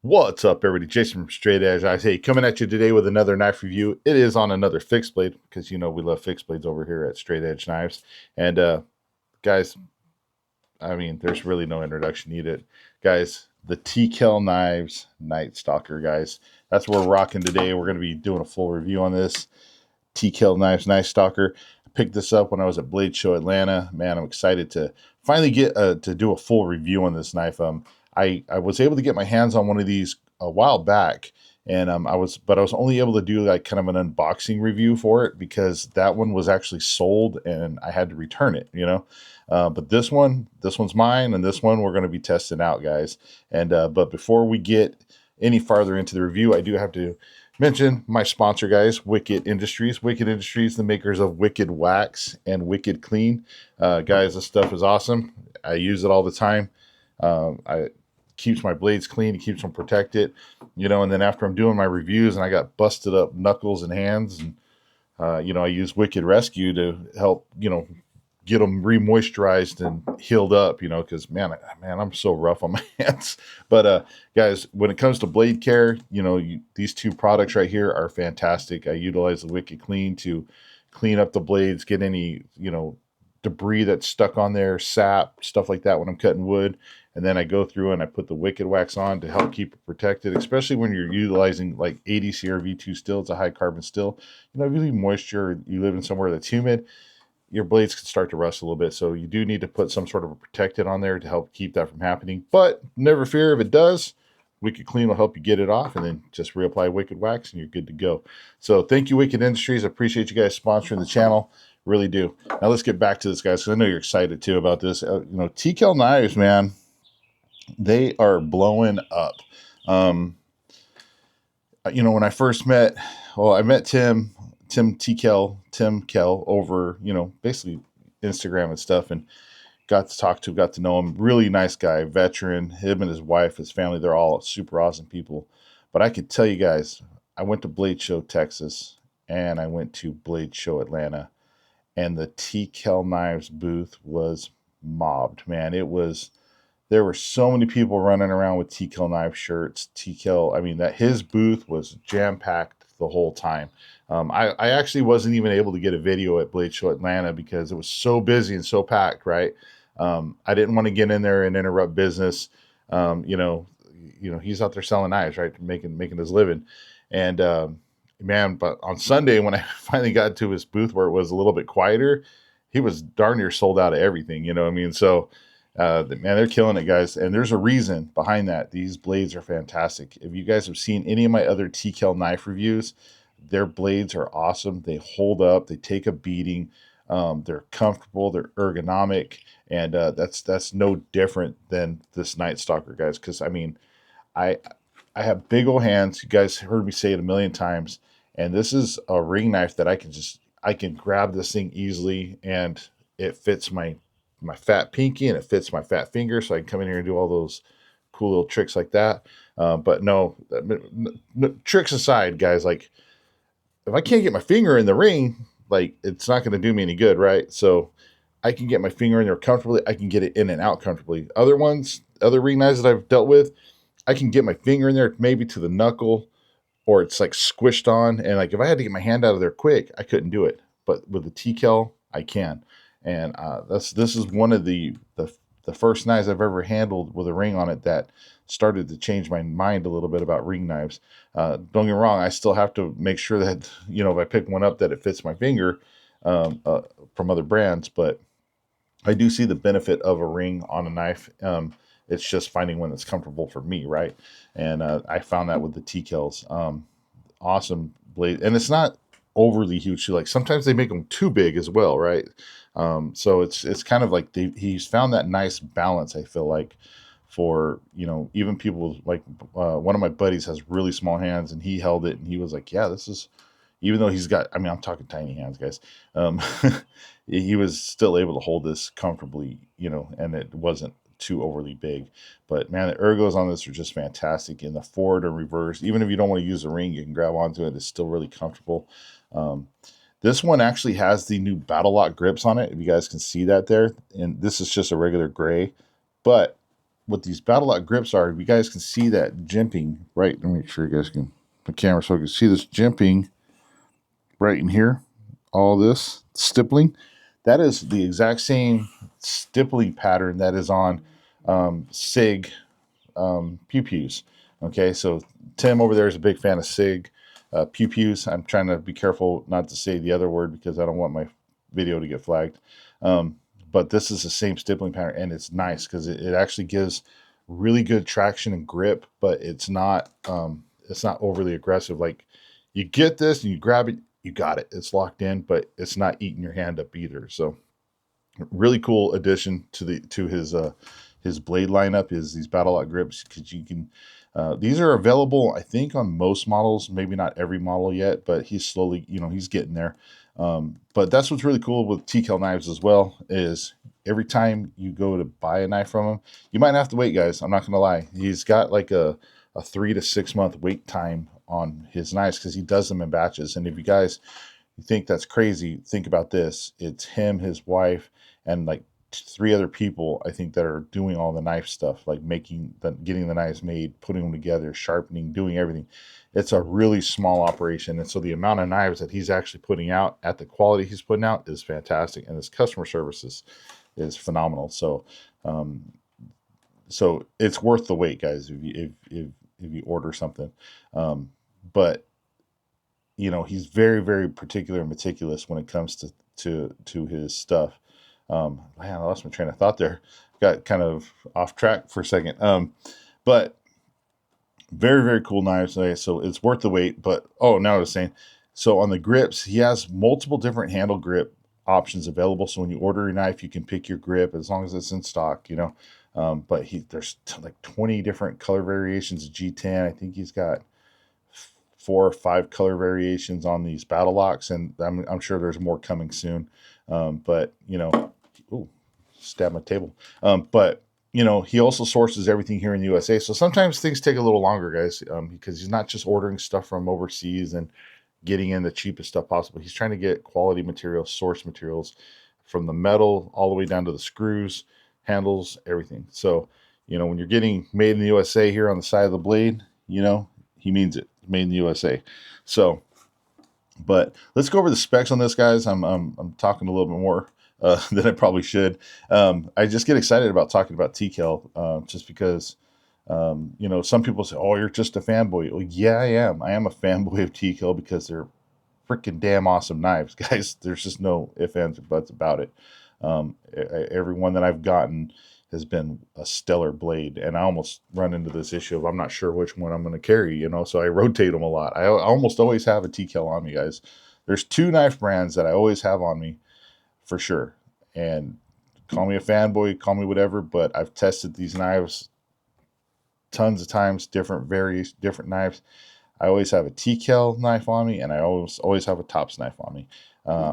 What's up, everybody? Jason from Straight Edge. I say coming at you today with another knife review. It is on another fixed blade because you know we love fixed blades over here at Straight Edge Knives. And guys, I mean, there's really no introduction needed, guys. The TKL Knives Nightstalker, guys. That's what we're rocking today. We're going to be doing a full review on this TKL Knives Nightstalker. I picked this up when I was at Blade Show Atlanta. Man, I'm excited to finally get to do a full review on this knife. I was able to get my hands on one of these a while back, and I was only able to do like kind of an unboxing review for it because that one was actually sold and I had to return it. But this one's mine, and this one we're going to be testing out, guys. And but before we get any farther into the review, I do have to mention my sponsor, guys, Wicked Industries. Wicked Industries, the makers of Wicked Wax and Wicked Clean. Guys, this stuff is awesome. I use it all the time. I keeps my blades clean, it keeps them protected, and then after I'm doing my reviews and I got busted up knuckles and hands, and I use Wicked Rescue to help, get them re-moisturized and healed up, because man, I'm so rough on my hands. But guys, when it comes to blade care, these two products right here are fantastic. I utilize the Wicked Clean to clean up the blades, get any, debris that's stuck on there, sap, stuff like that when I'm cutting wood. And then I go through and I put the Wicked Wax on to help keep it protected, especially when you're utilizing like 80 CRV2 steel. It's a high carbon steel. If you leave moisture, you live in somewhere that's humid, your blades can start to rust a little bit. So you do need to put some sort of a protectant on there to help keep that from happening. But never fear, if it does, Wicked Clean will help you get it off, and then just reapply Wicked Wax and you're good to go. So thank you, Wicked Industries. I appreciate you guys sponsoring the channel. Really do. Now let's get back to this, guys, because I know you're excited too about this. TKL Knives, man, they are blowing up. When I first met, I met Tim Tkell over, basically Instagram and stuff, and got to know him. Really nice guy, veteran. Him and his wife, his family, they're all super awesome people. But I could tell you guys, I went to Blade Show Texas and I went to Blade Show Atlanta, and the TKL Knives booth was mobbed, man. There were so many people running around with TKL Knife shirts. That his booth was jam packed the whole time. I actually wasn't even able to get a video at Blade Show Atlanta because it was so busy and so packed, right? I didn't want to get in there and interrupt business. He's out there selling knives, right? Making his living. And man, but on Sunday when I finally got to his booth where it was a little bit quieter, he was darn near sold out of everything. You know what I mean? So man, they're killing it, guys. And there's a reason behind that. These blades are fantastic. If you guys have seen any of my other TKL knife reviews, their blades are awesome. They hold up. They take a beating. They're comfortable. They're ergonomic. And that's no different than this Nightstalker, guys. Because, I have big old hands. You guys heard me say it a million times. And this is a ring knife that I can grab this thing easily, and it fits my fat pinky and it fits my fat finger, so I can come in here and do all those cool little tricks like that. But no, tricks aside, guys, like if I can't get my finger in the ring, like it's not going to do me any good, right? So I can get my finger in there comfortably. I can get it in and out comfortably. Other ring knives that I've dealt with, I can get my finger in there maybe to the knuckle, or it's like squished on. And like if I had to get my hand out of there quick, I couldn't do it. But with the TKL, I can. And this is one of the first knives I've ever handled with a ring on it that started to change my mind a little bit about ring knives. Don't get me wrong, I still have to make sure that if I pick one up that it fits my finger from other brands, but I do see the benefit of a ring on a knife. It's just finding one that's comfortable for me, right? And I found that with the TKLs. Awesome blade, and it's not overly huge. Like sometimes they make them too big as well, right? So it's kind of like he's found that nice balance. I feel like for even people like one of my buddies has really small hands, and he held it and he was like, yeah, this is, even though he's got, I'm talking tiny hands, guys. He was still able to hold this comfortably, and it wasn't too overly big. But man, the ergos on this are just fantastic in the forward or reverse. Even if you don't want to use the ring, you can grab onto it. It's still really comfortable. This one actually has the new Battle Lock grips on it, if you guys can see that there. And this is just a regular gray, but what these battle lock grips are, you guys can see that jimping, right? Let me make sure you guys can, the camera, so you can see this jimping right in here. All this stippling, that is the exact same stippling pattern that is on SIG pew pews. Okay, so Tim over there is a big fan of SIG pew pews. I'm trying to be careful not to say the other word because I don't want my video to get flagged. But this is the same stippling pattern, and it's nice because it actually gives really good traction and grip, but it's not overly aggressive. Like, you get this and you grab it, you got it. It's locked in, but it's not eating your hand up either. So really cool addition to his blade lineup is these battle lock grips, because you can these are available, I think, on most models, maybe not every model yet, but he's slowly, he's getting there. But that's what's really cool with Tkell Knives as well, is every time you go to buy a knife from him, you might have to wait, guys. I'm not gonna lie, he's got like a 3 to 6 month wait time on his knives because he does them in batches. And if you guys think that's crazy, think about this: it's him, his wife, and like 3 other people, I think, that are doing all the knife stuff, like getting the knives made, putting them together, sharpening, doing everything. It's a really small operation, and so the amount of knives that he's actually putting out at the quality he's putting out is fantastic, and his customer service is phenomenal. So so it's worth the wait, guys, if you order something. But he's very, very particular and meticulous when it comes to his stuff. Man, I lost my train of thought there. Got kind of off track for a second. But very, very cool knives. Okay, so it's worth the wait. But now I was saying, so on the grips, he has multiple different handle grip options available. So when you order a knife, you can pick your grip as long as it's in stock. But there's like 20 different color variations of G10. I think he's got 4 or 5 color variations on these battle locks, and I'm sure there's more coming soon. But ooh, stab my table. But he also sources everything here in the USA. So sometimes things take a little longer, guys, because he's not just ordering stuff from overseas and getting in the cheapest stuff possible. He's trying to get quality materials, source materials, from the metal all the way down to the screws, handles, everything. So when you're getting made in the USA here on the side of the blade, he means it. Made in the USA. So, but let's go over the specs on this, guys. I'm talking a little bit more than I probably should. I just get excited about talking about Tkell, just because some people say, "Oh, you're just a fanboy." Well, yeah, I am. I am a fanboy of Tkell because they're freaking damn awesome knives, guys. There's just no ifs, ands, or buts about it. Every one that I've gotten has been a stellar blade, and I almost run into this issue of I'm not sure which one I'm going to carry, so I rotate them a lot. I almost always have a Tkell on me, guys. There's 2 knife brands that I always have on me for sure, and call me a fanboy, call me whatever, but I've tested these knives tons of times, different knives. I always have a Tkell knife on me, and I always have a Tops knife on me,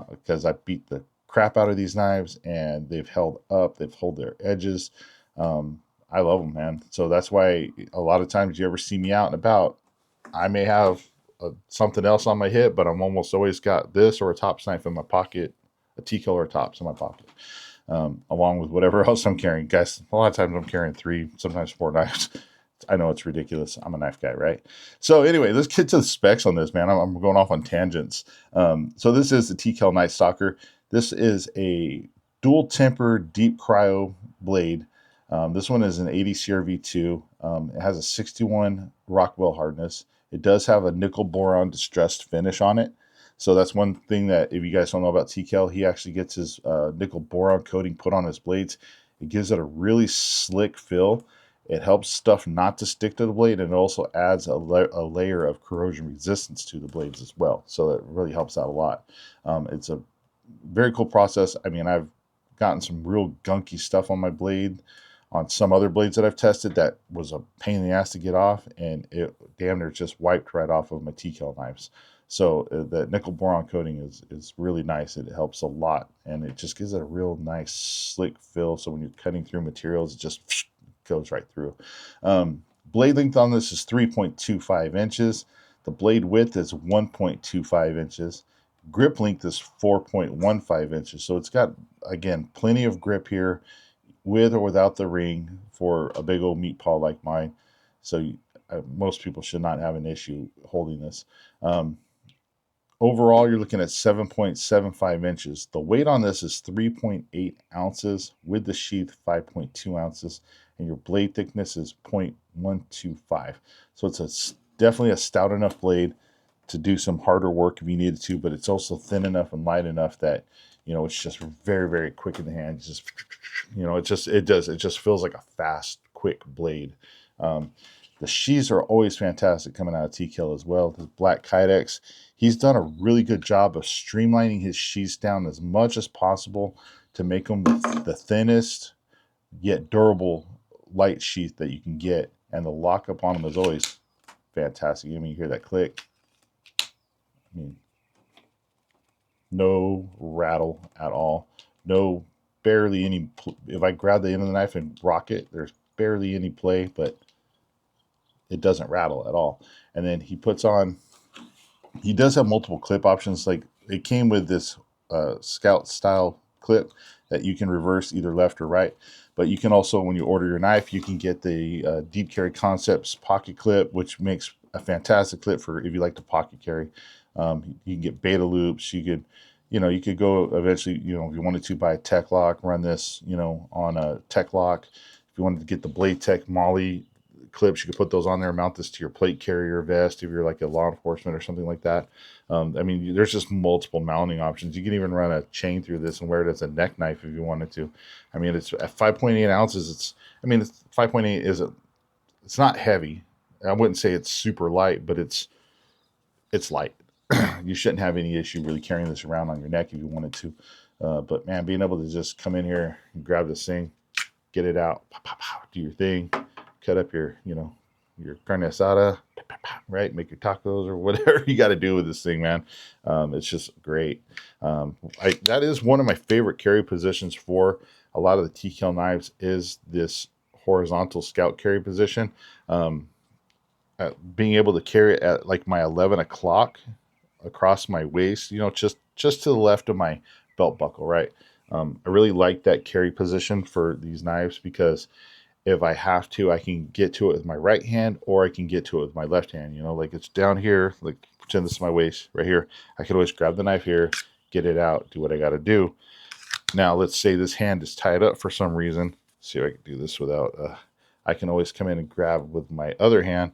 because I beat the crap out of these knives, and they've held up. They've held their edges. I love them, man. So that's why a lot of times you ever see me out and about, I may have something else on my hip, but I'm almost always got this or a Tops knife in my pocket, a Tkell or a Tops in my pocket, along with whatever else I'm carrying. Guys, a lot of times I'm carrying 3, sometimes 4 knives. I know it's ridiculous. I'm a knife guy, right? So anyway, let's get to the specs on this, man. I'm going off on tangents. So this is the Tkell Nightstalker. This is a dual temper deep cryo blade. This one is an 80 CRV2. It has a 61 Rockwell hardness. It does have a nickel boron distressed finish on it. So that's one thing that, if you guys don't know about Tkell, he actually gets his nickel boron coating put on his blades. It gives it a really slick feel. It helps stuff not to stick to the blade, and it also adds a layer of corrosion resistance to the blades as well. So it really helps out a lot. It's a very cool process. I mean, I've gotten some real gunky stuff on my blade on some other blades that I've tested that was a pain in the ass to get off, and it damn near just wiped right off of my Tkell knives. So the nickel boron coating is really nice. It helps a lot, and it just gives it a real nice slick feel. So when you're cutting through materials, it just goes right through. Blade length on this is 3.25 inches. The blade width is 1.25 inches. Grip length is 4.15 inches. So it's got, again, plenty of grip here. with or without the ring for a big old meat paw like mine. So most people should not have an issue holding this. Um, Overall, you're looking at 7.75 inches. The weight on this is 3.8 ounces with the sheath 5.2 ounces, and your blade thickness is 0.125. So it's definitely a stout enough blade to do some harder work if you needed to, but it's also thin enough and light enough that, it's just very, very quick in the hand. It's just, it just feels like a fast, quick blade. Um, the sheaths are always fantastic coming out of Tkell as well. The black Kydex, he's done a really good job of streamlining his sheaths down as much as possible to make them the thinnest yet durable light sheath that you can get. And the lockup on them is always fantastic. I mean, you hear that click. I mean, no rattle at all. No, barely any. If I grab the end of the knife and rock it, there's barely any play, but it doesn't rattle at all. And then he does have multiple clip options. Like, it came with this Scout style clip that you can reverse either left or right. But you can also, when you order your knife, you can get the Deep Carry Concepts pocket clip, which makes a fantastic clip for if you like to pocket carry. You can get beta loops. You could go eventually, if you wanted to buy a Tech Lock, run this, on a Tech Lock. If you wanted to get the Blade Tech Molly clips, you could put those on there, mount this to your plate carrier vest if you're like a law enforcement or something like that. I mean, there's just multiple mounting options. You can even run a chain through this and wear it as a neck knife if you wanted to. I mean, it's at 5.8 ounces. It's 5.8 isn't, it's not heavy. I wouldn't say it's super light, but it's light. You shouldn't have any issue really carrying this around on your neck if you wanted to. But man, being able to just come in here and grab this thing, get it out, pow, pow, pow, do your thing, cut up your carne asada, right? Make your tacos or whatever you got to do with this thing, man. It's just great. That is one of my favorite carry positions for a lot of the Tkell knives is this horizontal scout carry position. Being able to carry it at like my 11 o'clock across my waist, just to the left of my belt buckle, right? I really like that carry position for these knives because if I have to, I can get to it with my right hand or I can get to it with my left hand. Like it's down here, like pretend this is my waist right here. I can always grab the knife here, get it out, do what I got to do. Now, let's say this hand is tied up for some reason. Let's see if I can do this without, I can always come in and grab with my other hand.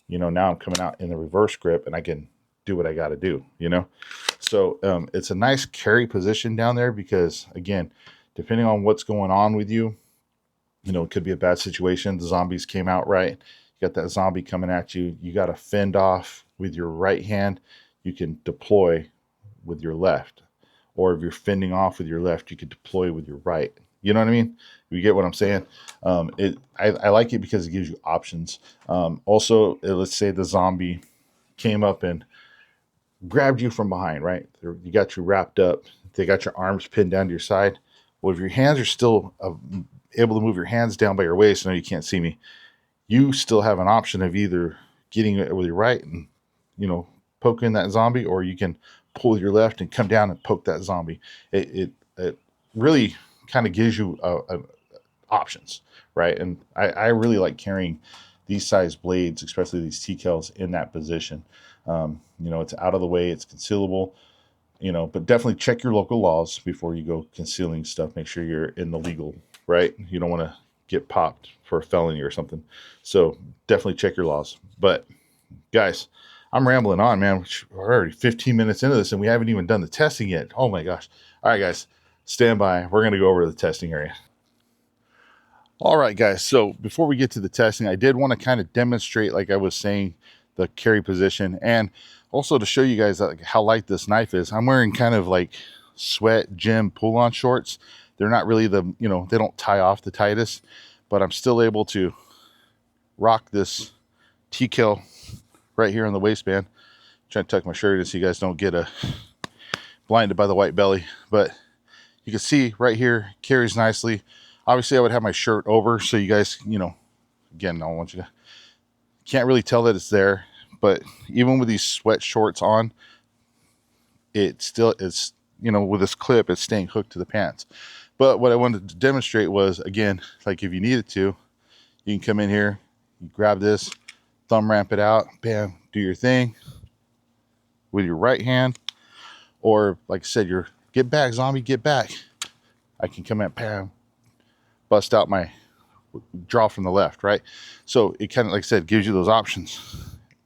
Now I'm coming out in the reverse grip and I can do what I got to do, So it's a nice carry position down there because, again, depending on what's going on with you, it could be a bad situation. The zombies came out, right? You got that zombie coming at you. You got to fend off with your right hand. You can deploy with your left. Or if you're fending off with your left, you could deploy with your right. You know what I mean? You get what I'm saying? I like it because it gives you options. Also, let's say the zombie came up and grabbed you from behind, right? You got you wrapped up. They got your arms pinned down to your side. Well, if your hands are still able to move your hands down by your waist, I know you can't see me, you still have an option of either getting it with your right and, poking that zombie, or you can pull with your left and come down and poke that zombie. It really kind of gives you options, right? And I really like carrying these size blades, especially these Tkells, in that position. It's out of the way, it's concealable, but definitely check your local laws before you go concealing stuff. Make sure you're in the legal, right? You don't want to get popped for a felony or something. So definitely check your laws. But guys, I'm rambling on, man. We're already 15 minutes into this and we haven't even done the testing yet. Oh my gosh. All right, guys, stand by. We're going to go over to the testing area. All right, guys. So before we get to the testing, I did want to kind of demonstrate, like I was saying, the carry position, and also to show you guys how light this knife is. I'm wearing kind of like sweat gym pull-on shorts. They're not really they don't tie off the tightest, but I'm still able to rock this Tkell right here on the waistband. I'm trying to tuck my shirt in so you guys don't get blinded by the white belly, but you can see right here, carries nicely. Obviously, I would have my shirt over so you guys, again, I don't want you to, can't really tell that it's there, but even with these sweat shorts on, it still is, with this clip, it's staying hooked to the pants. But what I wanted to demonstrate was, again, like if you needed to, you can come in here, you grab this, thumb ramp it out, bam, do your thing with your right hand. Or like I said, your get back, zombie, get back. I can come in, bam, bust out my draw from the left, right? So it kind of, like I said, gives you those options.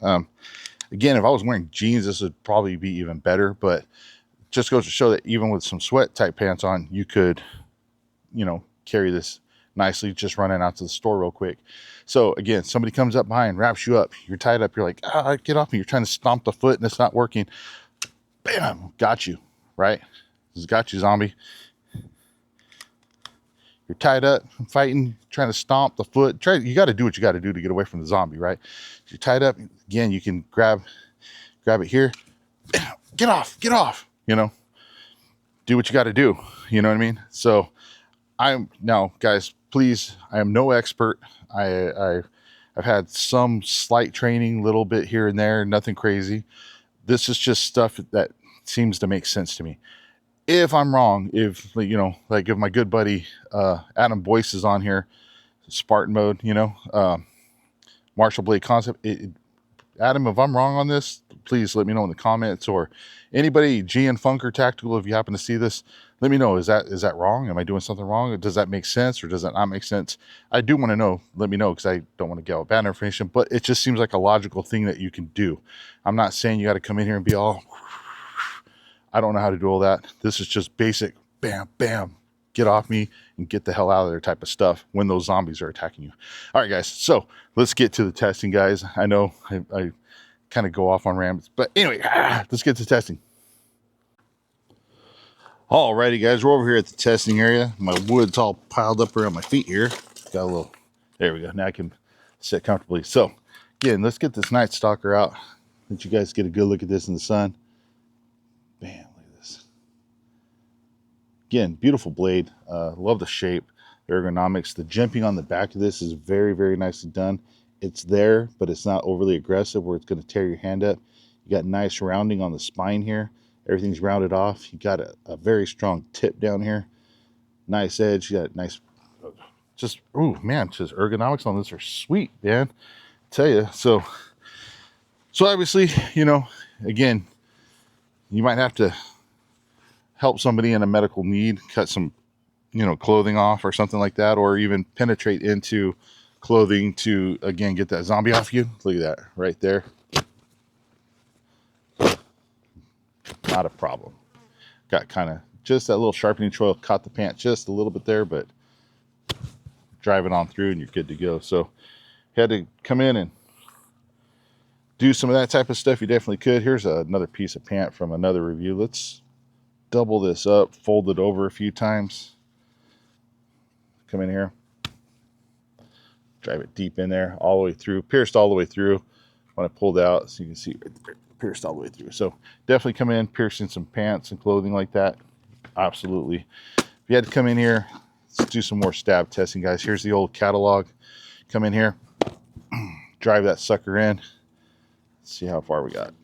Again, if I was wearing jeans, this would probably be even better, but just goes to show that even with some sweat type pants on, you could, you know, carry this nicely, just running out to the store real quick. So again, somebody comes up behind, wraps you up, you're tied up, you're like, get off me. You're trying to stomp the foot and it's not working. Bam, got you, right? This got you, zombie. You're tied up, fighting, trying to stomp the foot. You got to do what you got to do to get away from the zombie, right? If you're tied up, again, you can grab it here. Get off, you know, do what you got to do. You know what I mean? So now, guys, please, I am no expert. I've had some slight training, little bit here and there, nothing crazy. This is just stuff that seems to make sense to me. If I'm wrong, if, you know, like if my good buddy Adam Boyce is on here, Spartan mode, you know, Martial Blade concept, Adam, if I'm wrong on this, please let me know in the comments, or anybody, GN Funker Tactical, if you happen to see this, let me know. Is that wrong? Am I doing something wrong? Does that make sense, or does that not make sense? I do want to know. Let me know, because I don't want to get out bad information, but it just seems like a logical thing that you can do. I'm not saying you got to come in here and be all, I don't know how to do all that. This is just basic, bam, bam, get off me and get the hell out of there type of stuff when those zombies are attacking you. All right, guys, so let's get to the testing, guys. I know I kind of go off on rants, but anyway, let's get to testing. Alrighty, guys, we're over here at the testing area. My wood's all piled up around my feet here. Got a little, there we go. Now I can sit comfortably. So again, let's get this Nightstalker out. Let you guys get a good look at this in the sun. Bam, look at this. Again, beautiful blade. Love the shape, the ergonomics. The jimping on the back of this is very, very nicely done. It's there, but it's not overly aggressive where it's going to tear your hand up. You got nice rounding on the spine here. Everything's rounded off. You got a very strong tip down here. Nice edge. You got nice, just, ooh, man, just ergonomics on this are sweet, man. I tell you. So obviously, you know, again, you might have to help somebody in a medical need, cut some, you know, clothing off or something like that, or even penetrate into clothing to, again, get that zombie off you. Look at that right there. Not a problem. Got kind of just that little sharpening tool, caught the pant just a little bit there, but drive it on through and you're good to go. So had to come in and do some of that type of stuff. You definitely could. Here's another piece of pant from another review. Let's double this up, fold it over a few times. Come in here, drive it deep in there, all the way through, pierced all the way through. When I pulled out, so you can see right there, pierced all the way through. So definitely come in, piercing some pants and clothing like that. Absolutely. If you had to come in here, let's do some more stab testing, guys. Here's the old catalog. Come in here, drive that sucker in. Let's see how far we got.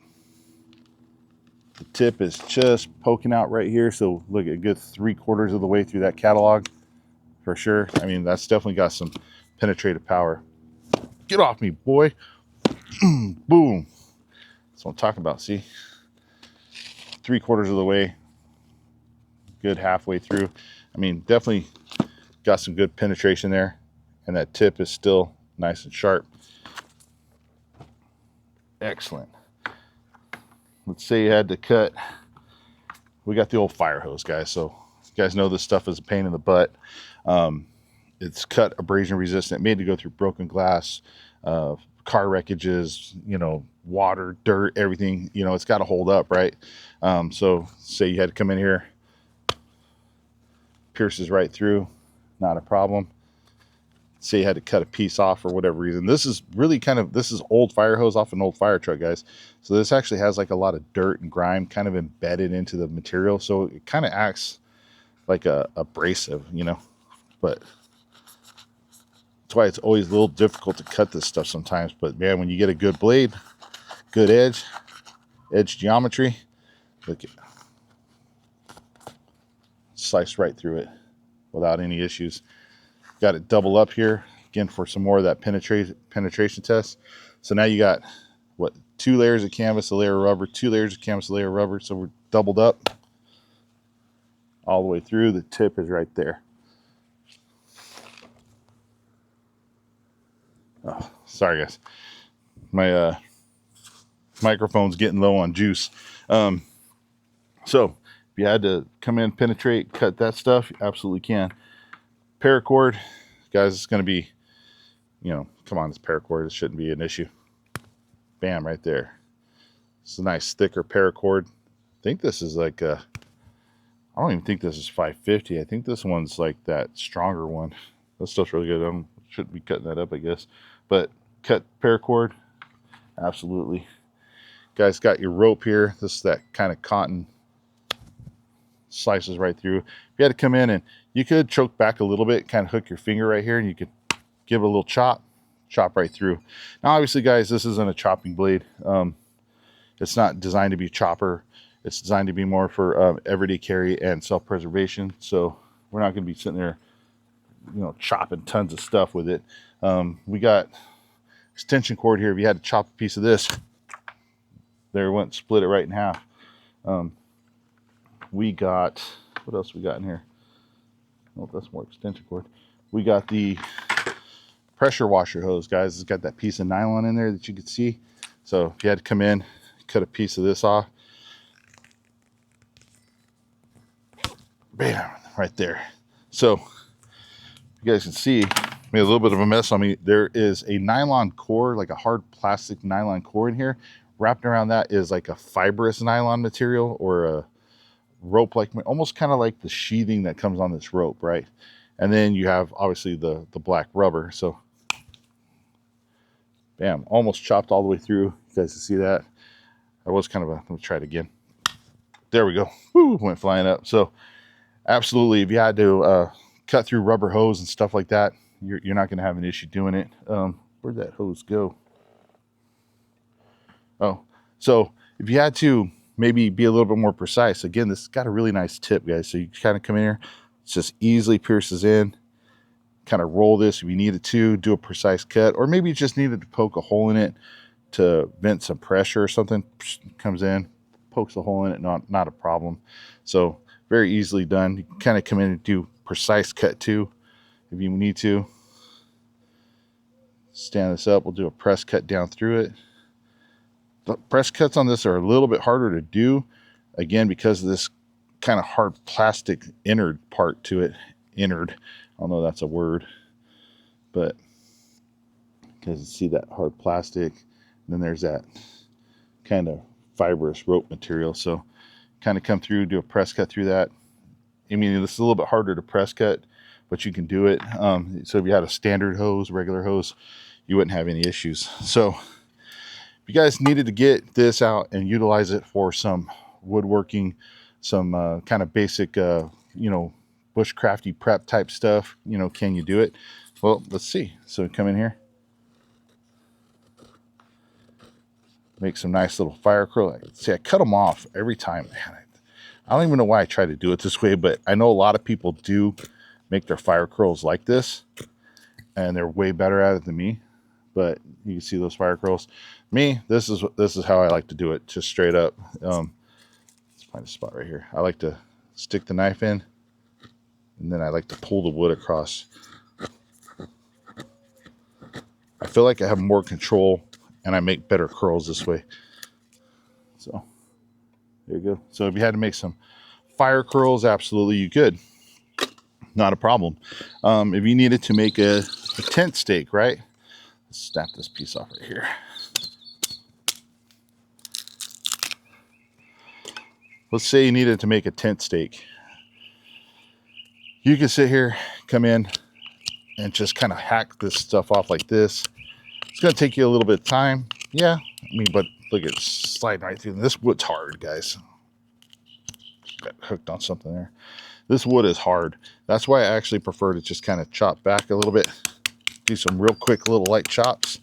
The tip is just poking out right here. So look at a good 3/4 of the way through that catalog for sure. I mean, that's definitely got some penetrative power. Get off me, boy. Boom. That's what I'm talking about. See, 3/4 of the way, good halfway through. I mean, definitely got some good penetration there, and that tip is still nice and sharp. Excellent. Let's say you had to cut. We got the old fire hose, guys. So you guys know this stuff is a pain in the butt. It's cut abrasion resistant, made to go through broken glass, car wreckages, you know, water, dirt, everything. You know, it's got to hold up, right? So say you had to come in here, pierces right through, not a problem. Say you had to cut a piece off for whatever reason. This is really this is old fire hose off an old fire truck, guys. So this actually has like a lot of dirt and grime kind of embedded into the material. So it kind of acts like a abrasive, you know, but that's why it's always a little difficult to cut this stuff sometimes. But man, when you get a good blade, good edge geometry, look at, slice right through it. without any issues. Got it double up here again for some more of that penetration test. So now you got what, 2 layers of canvas, a layer of rubber, 2 layers of canvas, a layer of rubber. So we're doubled up all the way through. The tip is right there. Oh, sorry guys, my microphone's getting low on juice. So if you had to come in, penetrate, cut that stuff, you absolutely can. Paracord, guys, it's going to be, you know, come on, it's paracord. It shouldn't be an issue. Bam, right there. It's a nice thicker paracord. I think this is like I don't even think this is 550. I think this one's like that stronger one. That stuff's really good. I shouldn't be cutting that up, I guess. But cut paracord, absolutely. Guys, got your rope here. This is that kind of cotton, slices right through. If you had to come in, and you could choke back a little bit, kind of hook your finger right here, and you could give it a little chop right through. Now obviously guys, this isn't a chopping blade. It's not designed to be a chopper. It's designed to be more for everyday carry and self-preservation. So we're not going to be sitting there, you know, chopping tons of stuff with it. We got extension cord here. If you had to chop a piece of this, there it went, split it right in half. We got, what else we got in here? Oh, that's more extension cord. We got the pressure washer hose, guys. It's got that piece of nylon in there that you can see. So if you had to come in, cut a piece of this off, bam, right there. So you guys can see, made a little bit of a mess on me. There is a nylon core, like a hard plastic nylon core in here. Wrapped around that is like a fibrous nylon material, or a rope, like almost kind of like the sheathing that comes on this rope, right? And then you have obviously the black rubber. So bam, almost chopped all the way through. You guys can see that. I was kind of let me try it again. There we go. Woo, went flying up. So absolutely, if you had to cut through rubber hose and stuff like that, you're not going to have an issue doing it. Where'd that hose go? Oh, so if you had to maybe be a little bit more precise, again, this has got a really nice tip, guys. So you kind of come in here, it just easily pierces in, kind of roll this if you needed to, do a precise cut, or maybe you just needed to poke a hole in it to vent some pressure or something. Comes in, pokes a hole in it, not a problem. So very easily done. You can kind of come in and do precise cut too if you need to. Stand this up, we'll do a press cut down through it. The press cuts on this are a little bit harder to do, again, because of this kind of hard plastic innard part to it. Innard, I don't know if that's a word, but because you see that hard plastic, and then there's that kind of fibrous rope material. So kind of come through, do a press cut through that. I mean, this is a little bit harder to press cut, but you can do it. So if you had a standard hose, regular hose, you wouldn't have any issues. So if you guys needed to get this out and utilize it for some woodworking, some kind of basic, you know, bushcrafty prep type stuff, you know, can you do it? Well, let's see. So come in here, make some nice little fire curl. See, I cut them off every time. Man, I don't even know why I try to do it this way, but I know a lot of people do make their fire curls like this, and they're way better at it than me. But you can see those fire curls. Me, this is how I like to do it, just straight up. Let's find a spot right here. I like to stick the knife in, and then I like to pull the wood across. I feel like I have more control, and I make better curls this way. So there you go. So if you had to make some fire curls, absolutely you could. Not a problem. If you needed to make a tent stake, right? Let's snap this piece off right here. Let's say you needed to make a tent stake. You can sit here, come in, and just kind of hack this stuff off like this. It's going to take you a little bit of time. Yeah, I mean, but look at it sliding right through. This wood's hard, guys. Got hooked on something there. This wood is hard. That's why I actually prefer to just kind of chop back a little bit. Do some real quick little light chops.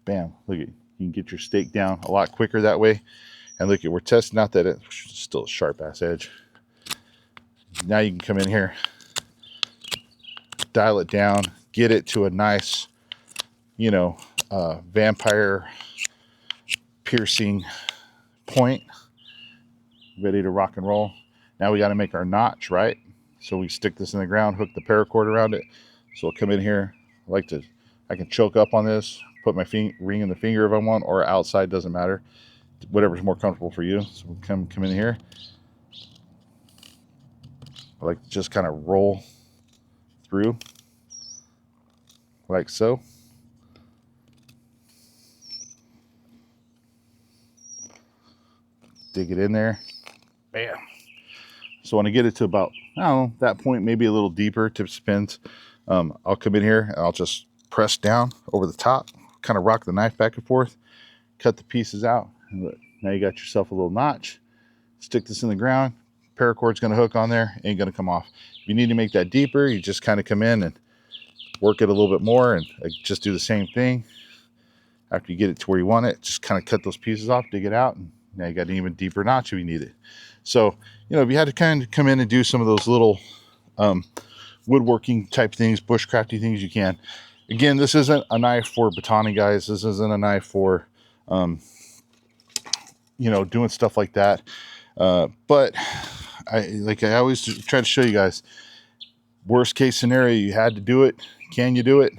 Bam, look at, you can get your steak down a lot quicker that way. And look, we're testing out that it's still a sharp ass edge. Now you can come in here, dial it down, get it to a nice, you know, vampire piercing point, ready to rock and roll. Now we got to make our notch, right? So we stick this in the ground, hook the paracord around it. So I'll come in here. I can choke up on this, put my ring in the finger if I want, or outside, doesn't matter. Whatever's more comfortable for you. So we'll come in here. I like to just kind of roll through like so. Dig it in there. Bam. So when I get it to about, I don't know, that point, maybe a little deeper, tip spins, I'll come in here and I'll just press down over the top, kind of rock the knife back and forth, cut the pieces out. And look, now you got yourself a little notch. Stick this in the ground. Paracord's going to hook on there, ain't going to come off. If you need to make that deeper, you just kind of come in and work it a little bit more and just do the same thing. After you get it to where you want it, just kind of cut those pieces off, dig it out, and now you got an even deeper notch if you need it. So, you know, if you had to kind of come in and do some of those little woodworking type things, bushcrafty things, you can. Again, this isn't a knife for batoning, guys. This isn't a knife for, you know, doing stuff like that. But I always try to show you guys, worst case scenario, you had to do it. Can you do it?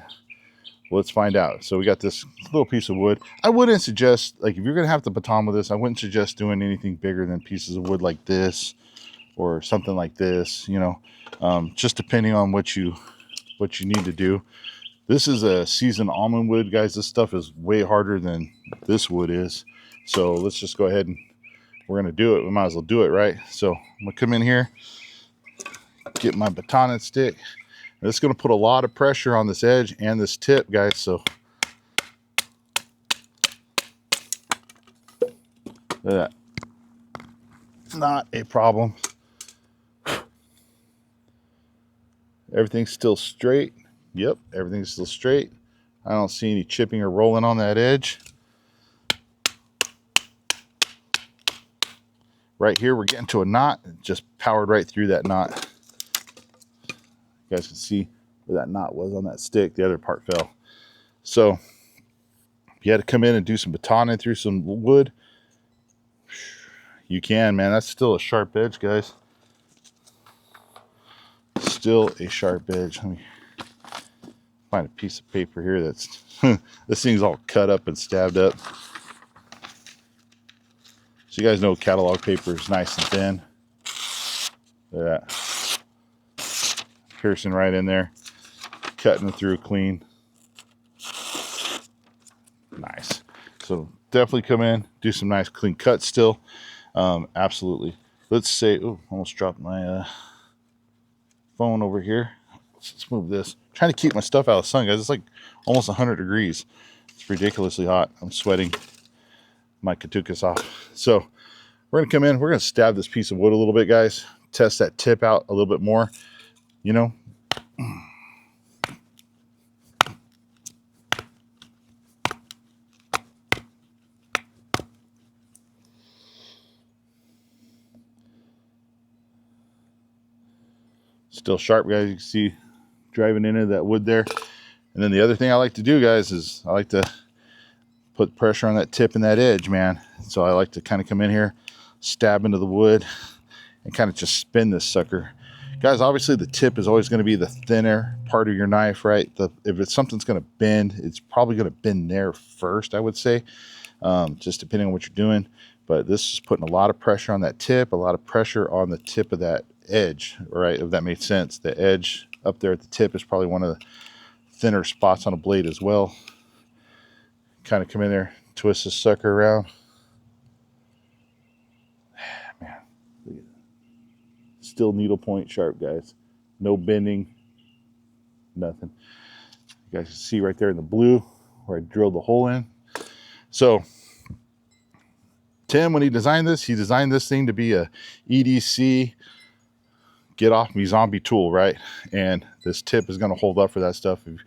Well, let's find out. So we got this little piece of wood. I wouldn't suggest, like, if you're going to have the baton with this, I wouldn't suggest doing anything bigger than pieces of wood like this or something like this, you know, just depending on what you need to do. This is a seasoned almond wood, guys. This stuff is way harder than this wood is. So let's just go ahead and we're going to do it. We might as well do it, right? So I'm going to come in here, get my baton and stick. It's going to put a lot of pressure on this edge and this tip, guys. So look at that. Not a problem. Everything's still straight. Yep, everything's still straight. I don't see any chipping or rolling on that edge. Right here, we're getting to a knot. It just powered right through that knot. You guys can see where that knot was on that stick. The other part fell. So if you had to come in and do some batoning through some wood, you can, man. That's still a sharp edge, guys. Still a sharp edge. Let me find a piece of paper here that's this thing's all cut up and stabbed up. So you guys know catalog paper is nice and thin. Look at that. Piercing right in there. Cutting through clean. Nice. So definitely come in, do some nice clean cuts still. Absolutely. Let's say, oh, almost dropped my phone over here. Let's move this. I'm trying to keep my stuff out of the sun, guys. It's like almost 100 degrees. It's ridiculously hot. I'm sweating my katukas off. So we're going to come in. We're going to stab this piece of wood a little bit, guys. Test that tip out a little bit more. You know, still sharp, guys. You can see driving into that wood there. And then the other thing I like to do, guys, is I like to put pressure on that tip and that edge, man. So I like to kind of come in here, stab into the wood, and kind of just spin this sucker. Guys, obviously the tip is always going to be the thinner part of your knife, right? If it's something's going to bend, it's probably going to bend there first, I would say, just depending on what you're doing. But this is putting a lot of pressure on that tip, a lot of pressure on the tip of that edge, right? If that made sense. The edge up there at the tip is probably one of the thinner spots on a blade as well. Kind of come in there, twist this sucker around. Man, look at that. Still needle point sharp, guys. No bending, nothing. You guys can see right there in the blue where I drilled the hole in. So Tim, when he designed this thing to be a EDC get off me zombie tool, right? And this tip is going to hold up for that stuff. If,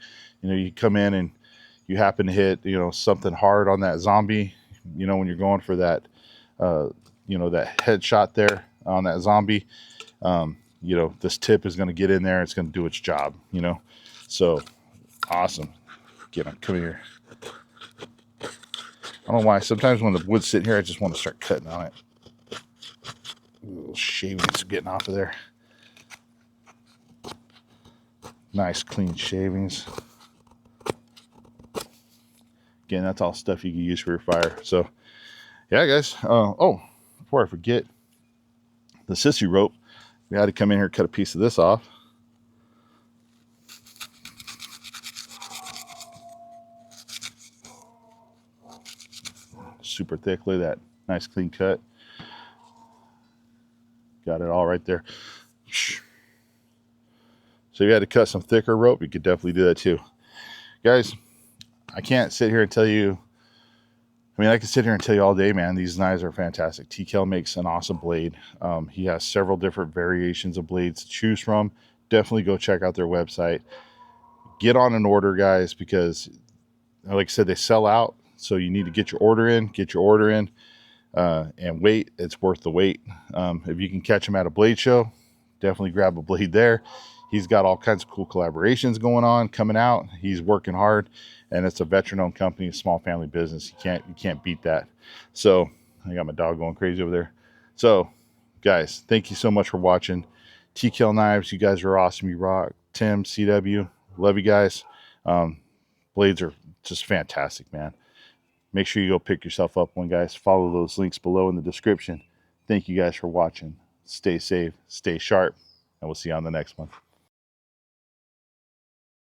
you know, you come in and you happen to hit, you know, something hard on that zombie, you know, when you're going for that you know, that headshot there on that zombie. You know, this tip is going to get in there. It's going to do its job, you know. So awesome. Get him. Come here. I don't know why. Sometimes when the wood's sitting here, I just want to start cutting on it. Little shavings getting off of there. Nice clean shavings. Again, that's all stuff you can use for your fire. So yeah, guys. Oh, before I forget, the sissy rope, we had to come in here and cut a piece of this off. Super thick. Look at that. Nice clean cut. Got it all right there. So if you had to cut some thicker rope, you could definitely do that too. Guys, I can't sit here and tell you. I mean, I could sit here and tell you all day, man. These knives are fantastic. Tkell makes an awesome blade. He has several different variations of blades to choose from. Definitely go check out their website. Get on an order, guys, because like I said, they sell out. So you need to get your order in. Get your order in. And wait. It's worth the wait. If you can catch him at a blade show, definitely grab a blade there. He's got all kinds of cool collaborations going on, coming out. He's working hard, and it's a veteran-owned company, a small family business. You can't beat that. So I got my dog going crazy over there. So, guys, thank you so much for watching. TKL Knives, you guys are awesome. You rock. Tim, CW, love you guys. Blades are just fantastic, man. Make sure you go pick yourself up one, guys. Follow those links below in the description. Thank you guys for watching. Stay safe, stay sharp, and we'll see you on the next one.